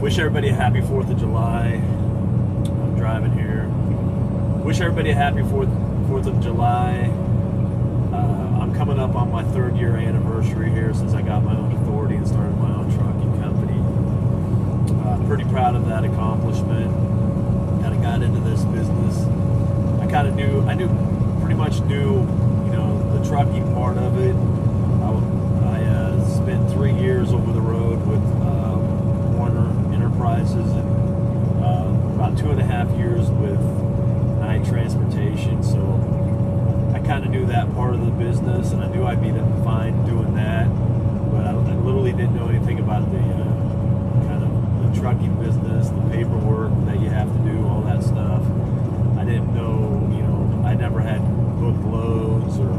Wish everybody a happy 4th of July. I'm driving here. Wish everybody a happy 4th of July. I'm coming up on my 3rd year anniversary here since I got my own authority and started my own trucking company. Pretty proud of that accomplishment. Kind of got into this business. I pretty much knew, the trucking part of it. I spent 3 years over the road with Warner Enterprises and about 2.5 years with Knight Transportation. So I kind of knew that part of the business, and I knew I'd be fine doing that. But I literally didn't know anything about the kind of the trucking business, the paperwork that you have to do, all that stuff. I didn't know, I never had booked loads or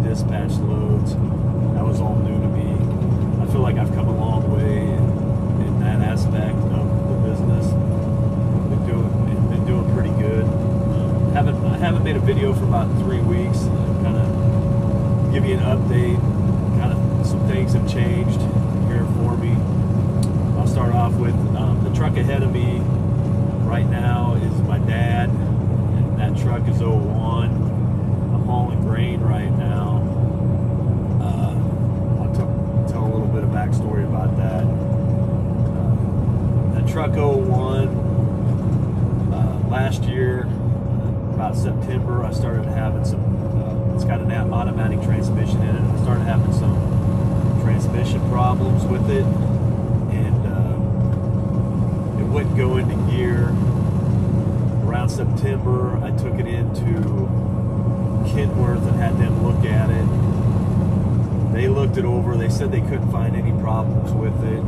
dispatched loads. That was all new to me. I feel like I've come a long way in that aspect of the business. Been doing pretty good. I haven't made a video for about 3 weeks. Kind of give you an update. Kind of some things have changed here for me. I'll start off with the truck ahead of me right now is my dad, and that truck is 01. I'm hauling grain right now. I'll tell a little bit of backstory about that. That truck 01, last year, about September, I started having some, it's got an automatic transmission in it. I started having some transmission problems with it, and it wouldn't go into gear. Around September, I took it into Kenworth and had them look at it. They looked it over. They said they couldn't find any problems with it.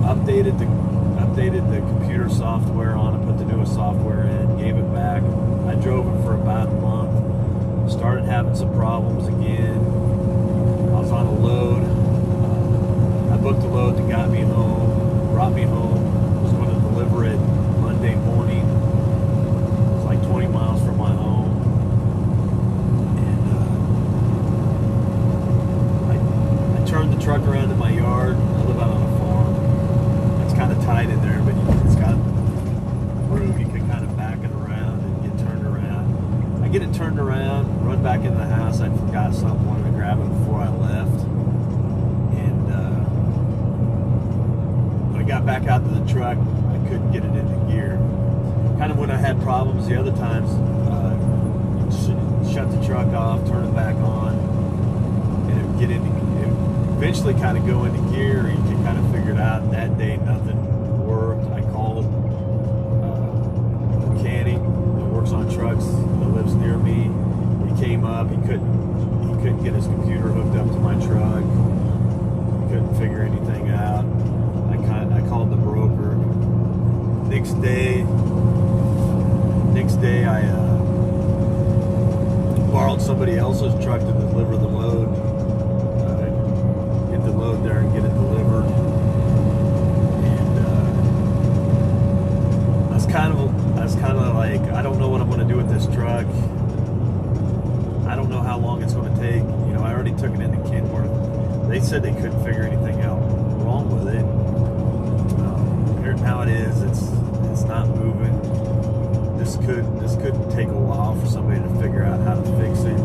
Updated the computer software on it, put the newest software in, gave it back. I drove it for about a month. Started having some problems again. I was on a load. I booked a load that got me home, brought me home. Was going to deliver it Monday morning. It was like 20 miles from my home. And I turned the truck around in my yard. I live out on a farm. It's kind of tight in there, but it's got room. You can kind of back it around and get turned around. I get it turned around, run back in the house. I forgot something, wanted to grab it before I left. And when I got back out to the truck, I couldn't get it into gear. Kind of when I had problems the other times, shut the truck off, turn it back on, and it would get into, it would eventually kind of go into gear. You can kind of figure it out. That day, nothing worked. I called a mechanic that works on trucks that lives near me. He came up. He couldn't get his computer hooked up to my truck. He couldn't figure anything out. I called the broker. Next day, I borrowed somebody else's truck to deliver the load. Get the load there and get it delivered. And I was kind of like, I don't know what I'm going to do with this truck. I don't know how long it's going to take. I already took it into Kenworth. They said they couldn't figure anything out wrong with it. Here's how it is. It's not moving. This could take a while for somebody to figure out how to fix it.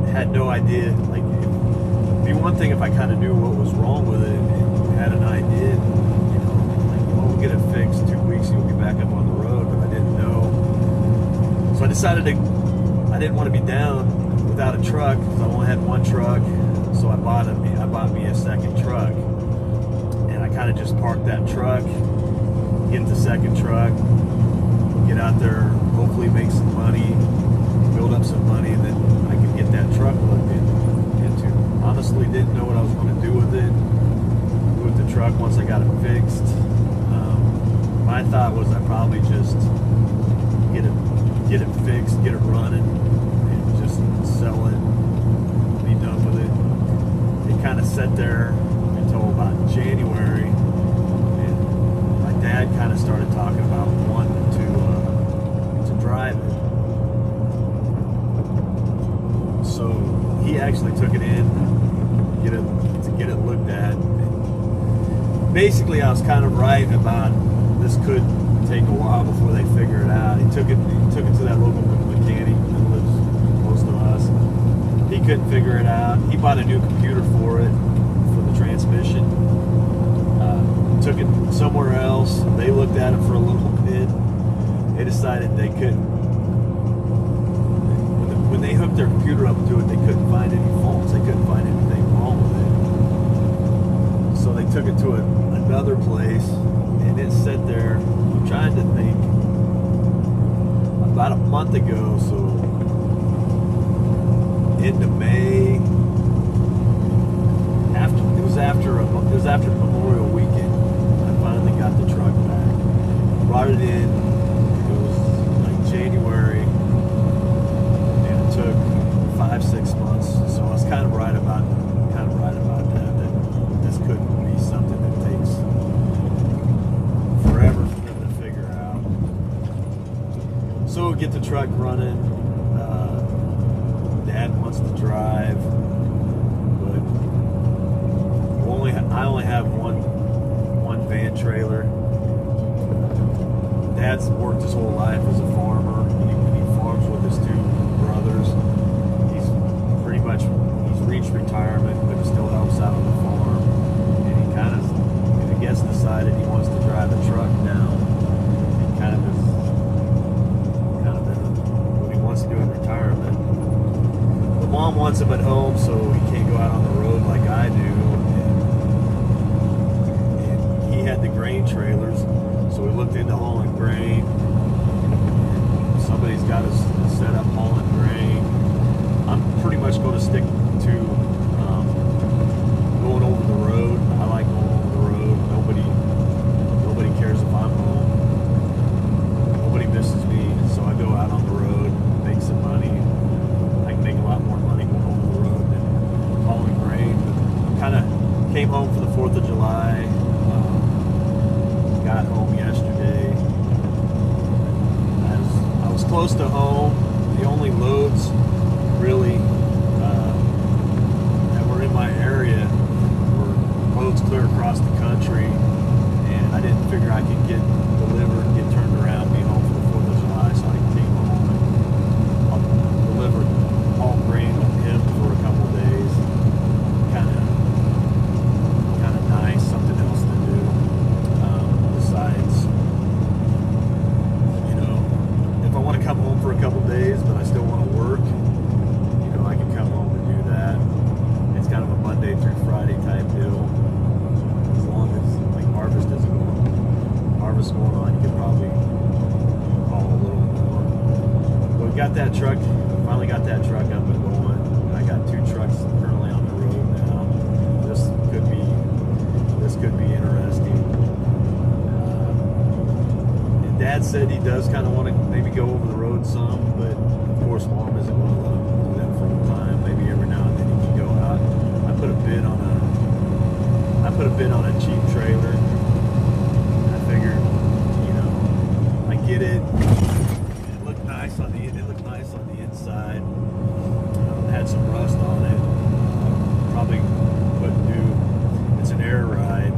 I had no idea. Like, it'd be one thing if I kind of knew what was wrong with it and had an idea. We'll get it fixed. 2 weeks, you'll be back up on the road. But I didn't know. So I decided I didn't want to be down without a truck because I only had one truck. So I bought me a second truck, and I kind of just parked that truck. Get the second truck, get out there, hopefully make some money, build up some money, and then I can get that truck looked into. Honestly, didn't know what I was going to do with it, with the truck once I got it fixed. My thought was I'd probably just get it fixed, get it running, and just sell it, be done with it. It kind of sat there until about January. Dad kind of started talking about wanting to drive it. So he actually took it in to get it looked at. basically, I was kind of right about this could take a while before they figure it out. He took it to that local mechanic that lives close to us. He couldn't figure it out. He bought a new computer for it, for the transmission. Took it somewhere else. They looked at it for a little bit. They decided they couldn't. When they hooked their computer up to it, they couldn't find any faults. They couldn't find anything wrong with it. So they took it to another place, and it sat there. I'm trying to think. About a month ago, so into May. It was after Memorial Weekend. I finally got the truck back. Brought it in. It was like January, and it took 5-6 months. So I was kind of right about that. That this couldn't be something that takes forever for them to figure out. So we get the truck running. Dad wants to drive, but I only have one van trailer. Dad's worked his whole life as a farmer. He farms with his two brothers. He's reached retirement, but he still helps out on the farm. And he kind of, I guess, decided he wants to drive the truck now. He kind of what he wants to do in retirement. The mom wants him at home, so he can't go out on the road like I do. And he had the grain trailers, so we looked into hauling grain. Somebody's got us set up hauling grain. I'm pretty much going to stick to going over the road. I like going over the road. Nobody cares if I'm home. Nobody misses me, so I go out on the road, make some money. I can make a lot more money going over the road than hauling grain. Kind of came home for the 4th of July. Got home yesterday. I was close to home. The only loads really that were in my area were loads clear across the country, and I didn't figure I could get delivered, get turned around, be home for the 4th of July, so I came home and I'll deliver all grain with him for a couple of days. Kind of nice, something else to do. Besides, if I want to come home for a couple of days, but I still want to work, I can come home and do that. It's kind of a Monday through Friday type deal. As long as harvest going on, you can probably haul a little more. But we got that truck. Finally got that truck up and going. I got 2 trucks currently on the road now. This could be interesting. And Dad said he does kind of want to maybe go over the road some, but of course Mom isn't going to let him do that full time. Maybe every now and then he can go out. I put a bid on a cheap trailer. I figured, I get it. It looked nice on the inside. Had some rust on it. Probably put new. It's an air ride.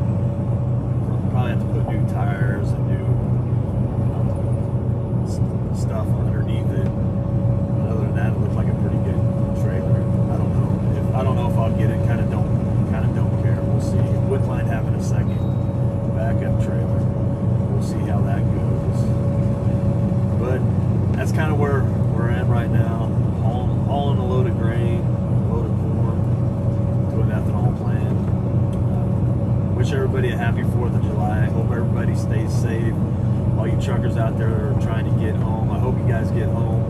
Probably have to put new tires and new stuff underneath it. But other than that, it looked like a pretty good trailer. I don't know if I'll get it. Kind of don't care. We'll see. Wouldn't mind having a second backup trailer. We'll see how that goes. But that's kind of where I am right now. Hauling a load of grain, a load of corn to an ethanol plant. Wish everybody a happy 4th of July. I hope everybody stays safe. All you truckers out there are trying to get home, I hope you guys get home